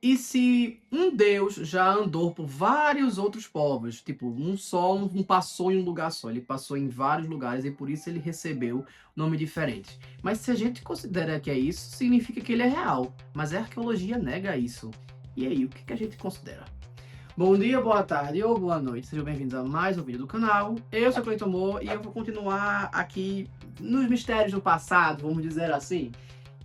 E se um Deus já andou por vários outros povos, tipo, um só não passou em um lugar só, ele passou em vários lugares e por isso ele recebeu nome diferente. Mas se a gente considera que é isso, significa que ele é real. Mas a arqueologia nega isso. E aí, o que a gente considera? Bom dia, boa tarde ou boa noite, sejam bem-vindos a mais um vídeo do canal. Eu sou o Cleiton Moore e eu vou continuar aqui nos mistérios do passado, vamos dizer assim,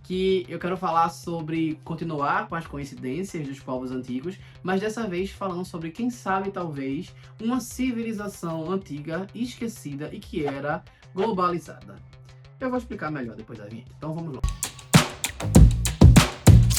que eu quero falar sobre continuar com as coincidências dos povos antigos, mas dessa vez falando sobre, quem sabe, talvez, uma civilização antiga, esquecida e que era globalizada. Eu vou explicar melhor depois da vinheta, então vamos lá.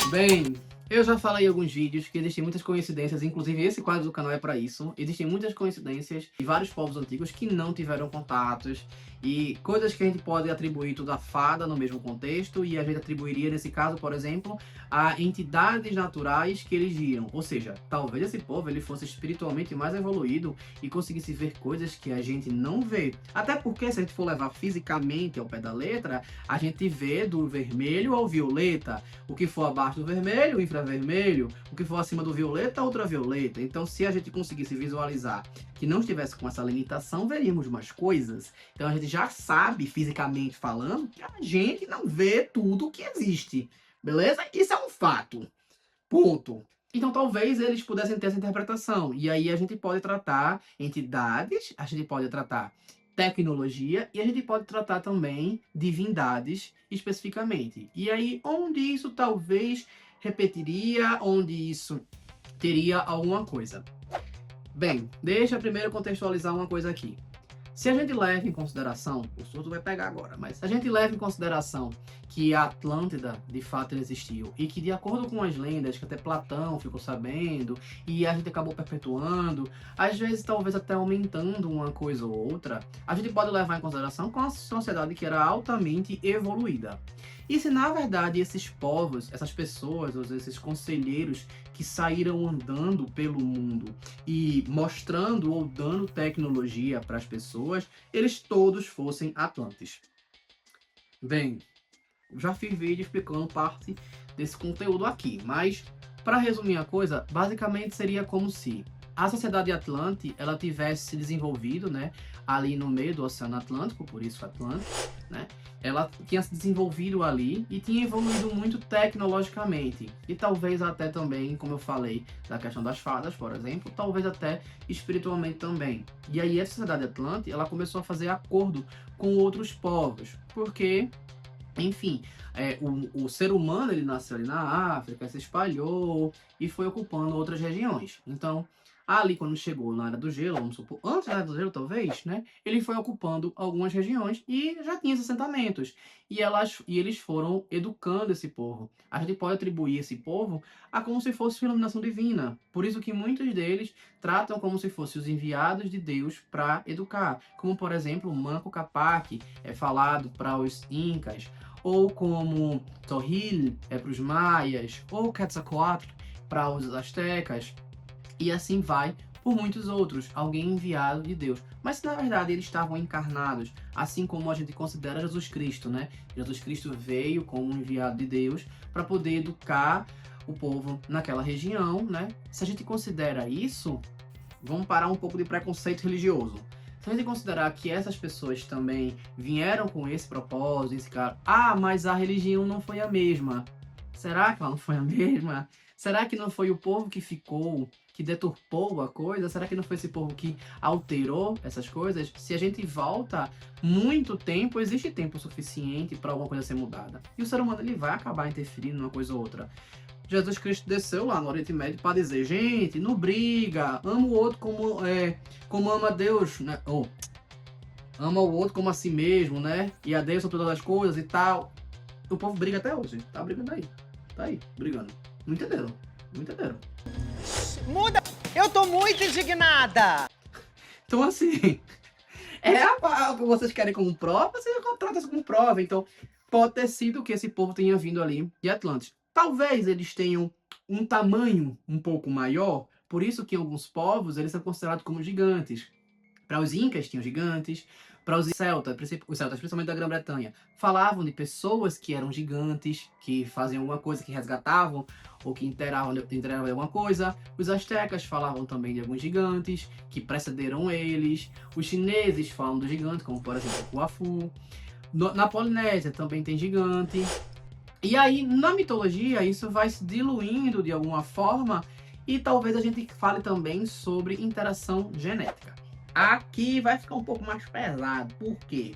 Bem, eu já falei em alguns vídeos que existem muitas coincidências, inclusive esse quadro do canal é para isso. Existem muitas coincidências de vários povos antigos que não tiveram contatos e coisas que a gente pode atribuir tudo a fada no mesmo contexto, e a gente atribuiria nesse caso, por exemplo, a entidades naturais que eles viram. Ou seja, talvez esse povo ele fosse espiritualmente mais evoluído e conseguisse ver coisas que a gente não vê. Até porque, se a gente for levar fisicamente ao pé da letra, a gente vê do vermelho ao violeta. O que for abaixo do vermelho, infravermelho. O que for acima do violeta, ultravioleta. Então, se a gente conseguisse visualizar que não estivesse com essa limitação, veríamos mais coisas. Então, a gente já sabe, fisicamente falando, que a gente não vê tudo o que existe. Beleza? Isso é um fato. Ponto. Então, talvez eles pudessem ter essa interpretação. E aí a gente pode tratar entidades, a gente pode tratar tecnologia e a gente pode tratar também divindades especificamente. E aí, onde isso talvez repetiria, onde isso teria alguma coisa. Bem, deixa eu primeiro contextualizar uma coisa aqui. Se a gente leva em consideração, o surto vai pegar agora, mas se a gente leva em consideração que a Atlântida de fato existiu e que, de acordo com as lendas, que até Platão ficou sabendo e a gente acabou perpetuando, às vezes talvez até aumentando uma coisa ou outra, a gente pode levar em consideração com uma sociedade que era altamente evoluída. E se na verdade esses povos, essas pessoas, esses conselheiros que saíram andando pelo mundo e mostrando ou dando tecnologia para as pessoas, eles todos fossem atlantes. Bem, já fiz vídeo explicando parte desse conteúdo aqui, mas para resumir a coisa, basicamente seria como se a sociedade Atlante ela tivesse se desenvolvido, né, ali no meio do Oceano Atlântico, por isso Atlântico, né? Ela tinha se desenvolvido ali e tinha evoluído muito tecnologicamente. E talvez até também, como eu falei, da questão das fadas, por exemplo, talvez até espiritualmente também. E aí essa sociedade Atlante, ela começou a fazer acordo com outros povos, porque enfim, o ser humano ele nasceu ali na África, se espalhou e foi ocupando outras regiões. Então, ali quando chegou na Era do Gelo, vamos supor, antes da Era do Gelo talvez, né? Ele foi ocupando algumas regiões e já tinha esses assentamentos. E eles foram educando esse povo. A gente pode atribuir esse povo a como se fosse uma iluminação divina. Por isso que muitos deles tratam como se fossem os enviados de Deus para educar. Como, por exemplo, o Manco Capac é falado para os incas, ou como Torril para os maias, ou Quetzalcoatl para os astecas, e assim vai por muitos outros, alguém enviado de Deus. Mas se na verdade eles estavam encarnados, assim como a gente considera Jesus Cristo, né? Jesus Cristo veio como enviado de Deus para poder educar o povo naquela região, né? Se a gente considera isso, vamos parar um pouco de preconceito religioso. Se a gente considerar que essas pessoas também vieram com esse propósito, esse cara, mas a religião não foi a mesma. Será que ela não foi a mesma? Será que não foi o povo que ficou, que deturpou a coisa? Será que não foi esse povo que alterou essas coisas? Se a gente volta muito tempo, existe tempo suficiente para alguma coisa ser mudada. E o ser humano ele vai acabar interferindo numa coisa ou outra. Jesus Cristo desceu lá no Oriente Médio para dizer, gente, não briga, ama o outro como ama Deus, né? Ama o outro como a si mesmo, né? E a Deus são todas as coisas e tal. O povo briga até hoje, tá brigando aí. Tá aí, brigando. Não entenderam, não entenderam. Muda! Eu tô muito indignada! Então assim, o que vocês querem como prova, vocês tratam isso como prova. Então, pode ter sido que esse povo tenha vindo ali de Atlantis. Talvez eles tenham um tamanho um pouco maior, por isso que alguns povos eles são considerados como gigantes. Para os incas tinham gigantes, Para os celtas, principalmente da Grã-Bretanha, falavam de pessoas que eram gigantes, que faziam alguma coisa, que resgatavam ou que inteiravam de alguma coisa. Os astecas falavam também de alguns gigantes que precederam eles. Os chineses falam do gigante, como por exemplo o Huafu. Na Polinésia também tem gigante. E aí, na mitologia, isso vai se diluindo de alguma forma e talvez a gente fale também sobre interação genética. Aqui vai ficar um pouco mais pesado, por quê?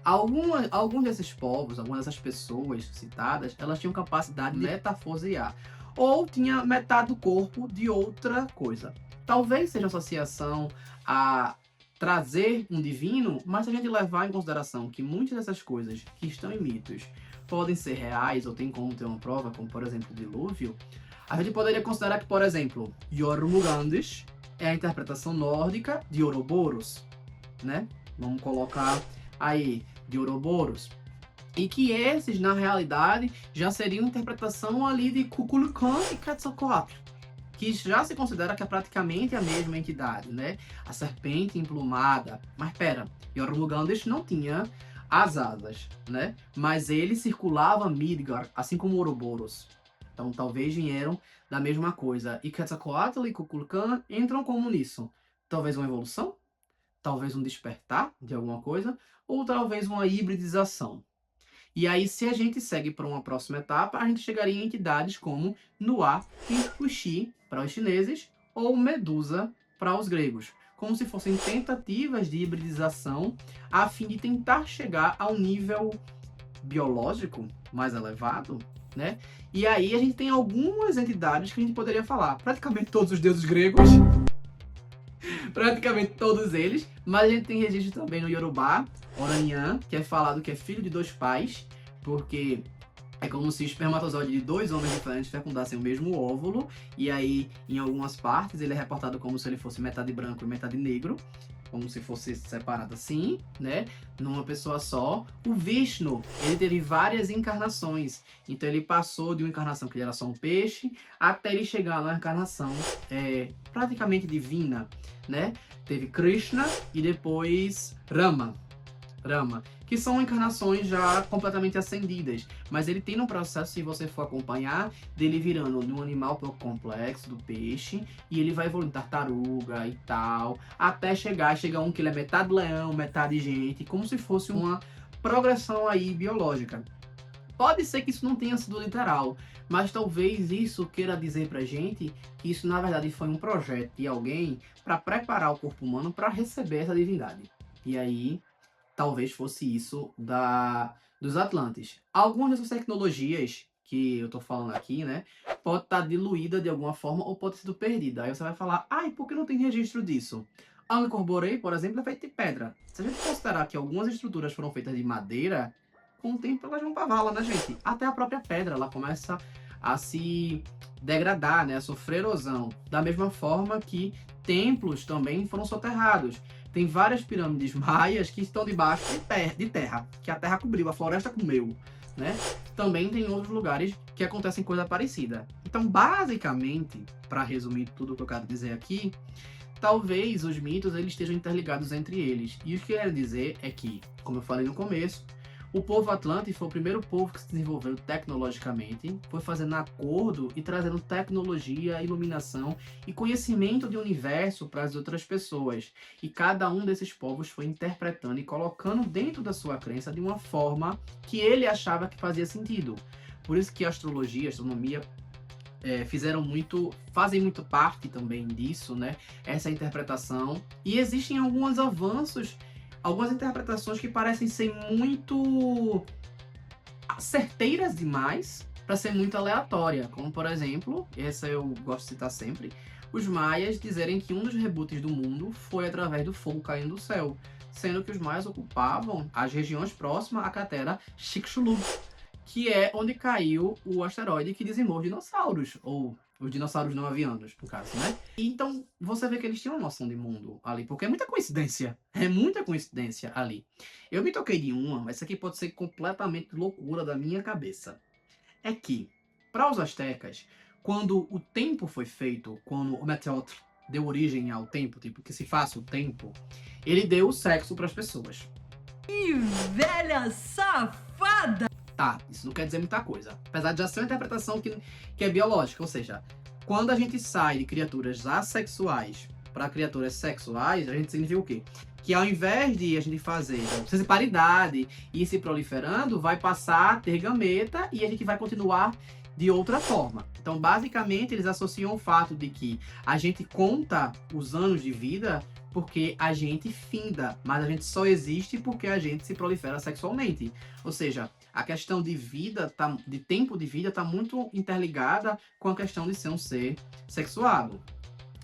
Alguns desses povos, algumas dessas pessoas citadas, elas tinham capacidade de metafosear, ou tinha metade do corpo de outra coisa. Talvez seja associação a trazer um divino, mas se a gente levar em consideração que muitas dessas coisas que estão em mitos podem ser reais ou tem como ter uma prova, como por exemplo o dilúvio, a gente poderia considerar que, por exemplo, Jormungandr é a interpretação nórdica de Ouroboros, né? Vamos colocar aí de Ouroboros. E que esses, na realidade, já seriam interpretação ali de Kukulkan e Quetzalcoatl, que já se considera que é praticamente a mesma entidade, né? A serpente emplumada. Mas pera, Jormungandr não tinha as asas, né? Mas ele circulava Midgard, assim como Ouroboros. Então talvez vieram da mesma coisa. E Quetzalcoatl e Kukulkan entram como nisso? Talvez uma evolução? Talvez um despertar de alguma coisa? Ou talvez uma hibridização? E aí, se a gente segue para uma próxima etapa, a gente chegaria em entidades como Nuá e Uxi para os chineses, ou Medusa para os gregos, como se fossem tentativas de hibridização a fim de tentar chegar a um nível biológico mais elevado, né? E aí a gente tem algumas entidades que a gente poderia falar. Praticamente todos os deuses gregos, praticamente todos eles, mas a gente tem registro também no Yorubá, Oranhã, que é falado que é filho de dois pais, porque é como se o espermatozoide de dois homens diferentes fecundassem o mesmo óvulo, e aí, em algumas partes, ele é reportado como se ele fosse metade branco e metade negro, como se fosse separado assim, né, numa pessoa só. O Vishnu, ele teve várias encarnações, então ele passou de uma encarnação que ele era só um peixe, até ele chegar na encarnação praticamente divina, né. Teve Krishna e depois Rama, que são encarnações já completamente ascendidas, mas ele tem um processo, se você for acompanhar, dele virando de um animal pouco complexo, do peixe, e ele vai evoluindo tartaruga e tal, até chegar um que ele é metade leão, metade gente, como se fosse uma progressão aí biológica. Pode ser que isso não tenha sido literal, mas talvez isso queira dizer pra gente que isso na verdade foi um projeto de alguém para preparar o corpo humano para receber essa divindade. E aí talvez fosse isso dos Atlantes. Algumas dessas tecnologias que eu tô falando aqui, né, pode estar diluída de alguma forma ou pode ter sido perdida. Aí você vai falar, ai, por que não tem registro disso? A Angkor Borei, por exemplo, é feita de pedra. Se a gente considerar que algumas estruturas foram feitas de madeira, com o tempo elas vão pra vala, né, gente? Até a própria pedra, ela começa a se degradar, né, a sofrer erosão. Da mesma forma que templos também foram soterrados. Tem várias pirâmides maias que estão debaixo de terra, que a terra cobriu, a floresta comeu, né? Também tem outros lugares que acontecem coisa parecida. Então, basicamente, para resumir tudo o que eu quero dizer aqui, talvez os mitos eles estejam interligados entre eles. E o que eu quero dizer é que, como eu falei no começo, o povo Atlante foi o primeiro povo que se desenvolveu tecnologicamente, foi fazendo acordo e trazendo tecnologia, iluminação e conhecimento de universo para as outras pessoas. E cada um desses povos foi interpretando e colocando dentro da sua crença de uma forma que ele achava que fazia sentido. Por isso que a astrologia, a astronomia fazem muito parte também disso, né? Essa interpretação. E existem alguns avanços, algumas interpretações que parecem ser muito certeiras demais para ser muito aleatória, como por exemplo, essa eu gosto de citar sempre, os maias dizerem que um dos reboots do mundo foi através do fogo caindo do céu, sendo que os maias ocupavam as regiões próximas à cratera Chicxulub, que é onde caiu o asteroide que dizimou os dinossauros, ou os dinossauros não avianos, no caso, né? Então, você vê que eles tinham uma noção de mundo ali, porque é muita coincidência ali. Eu me toquei de uma, mas isso aqui pode ser completamente loucura da minha cabeça. É que, para os astecas, quando o tempo foi feito, quando o meteoro deu origem ao tempo, tipo, que se faça o tempo, ele deu o sexo para as pessoas. Que velha safada! Tá, isso não quer dizer muita coisa. Apesar de já ser uma interpretação que é biológica, ou seja, quando a gente sai de criaturas assexuais para criaturas sexuais, a gente significa o quê? Que ao invés de a gente fazer paridade e ir se proliferando, vai passar a ter gameta e a gente vai continuar de outra forma. Então, basicamente, eles associam o fato de que a gente conta os anos de vida porque a gente finda, mas a gente só existe porque a gente se prolifera sexualmente. Ou seja, a questão de vida, de tempo de vida, está muito interligada com a questão de ser um ser sexuado.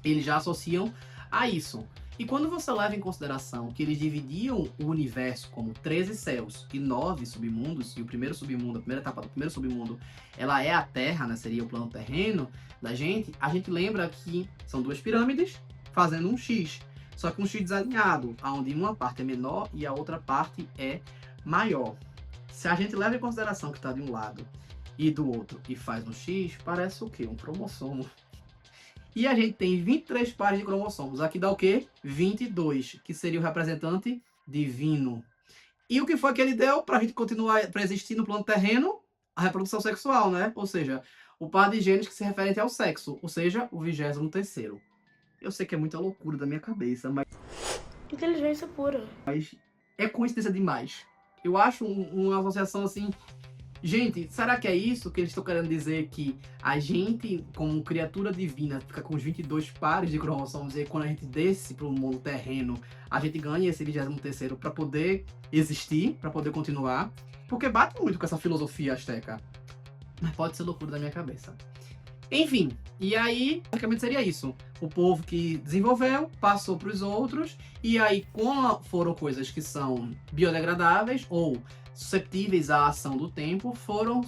Eles já associam a isso. E quando você leva em consideração que eles dividiam o universo como 13 céus e 9 submundos, e o primeiro submundo, a primeira etapa do primeiro submundo, ela é a Terra, né, seria o plano terreno da gente, a gente lembra que são duas pirâmides fazendo um X. Só que um X desalinhado, onde uma parte é menor e a outra parte é maior. Se a gente leva em consideração que está de um lado e do outro e faz um X, parece o quê? Um cromossomo. E a gente tem 23 pares de cromossomos. Aqui dá o quê? 22, que seria o representante divino. E o que foi que ele deu para a gente continuar, para existir no plano terreno? A reprodução sexual, né? Ou seja, o par de genes que se referem ao sexo, ou seja, o 23º. Eu sei que é muita loucura da minha cabeça, mas Inteligência pura. é coincidência demais. Eu acho uma associação assim... Gente, será que é isso que eles estão querendo dizer? Que a gente, como criatura divina, fica com os 22 pares de cromossomos e quando a gente desce para o mundo terreno, a gente ganha esse 23º para poder existir, para poder continuar? Porque bate muito com essa filosofia asteca. Mas pode ser loucura da minha cabeça. Enfim, e aí, basicamente seria isso. O povo que desenvolveu, passou para os outros, e aí, como foram coisas que são biodegradáveis ou susceptíveis à ação do tempo, foram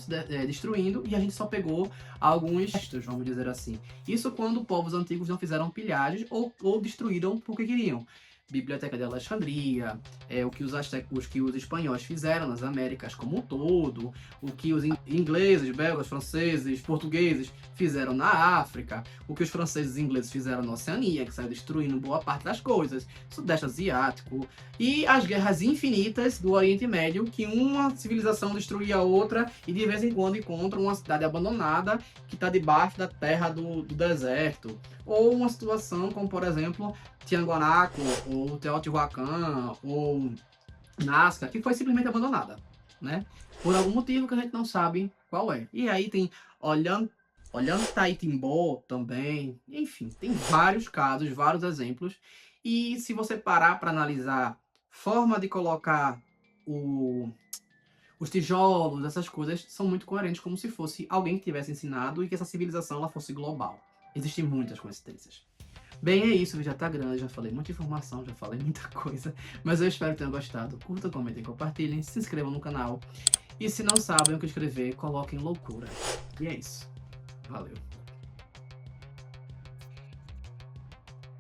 destruindo, e a gente só pegou alguns restos, vamos dizer assim. Isso quando povos antigos não fizeram pilhagens ou destruíram porque queriam. Biblioteca de Alexandria, o que os espanhóis fizeram nas Américas como um todo, o que os ingleses, belgas, franceses, portugueses fizeram na África, o que os franceses e ingleses fizeram na Oceania, que saiu destruindo boa parte das coisas, Sudeste Asiático, e as guerras infinitas do Oriente Médio, que uma civilização destruía a outra e de vez em quando encontra uma cidade abandonada que está debaixo da terra do deserto, ou uma situação como, por exemplo, Tiahuanaco, ou Teotihuacan, ou Nazca, que foi simplesmente abandonada, né? Por algum motivo que a gente não sabe qual é. E aí tem Ollantaytimbo também, enfim, tem vários casos, vários exemplos. E se você parar para analisar forma de colocar os tijolos, essas coisas, são muito coerentes, como se fosse alguém que tivesse ensinado e que essa civilização ela fosse global. Existem muitas coincidências. Bem, é isso, o vídeo já tá grande, já falei muita informação, já falei muita coisa, mas eu espero que tenham gostado. Curtam, comentem, compartilhem, se inscrevam no canal. E se não sabem o que escrever, coloquem loucura. E é isso. Valeu.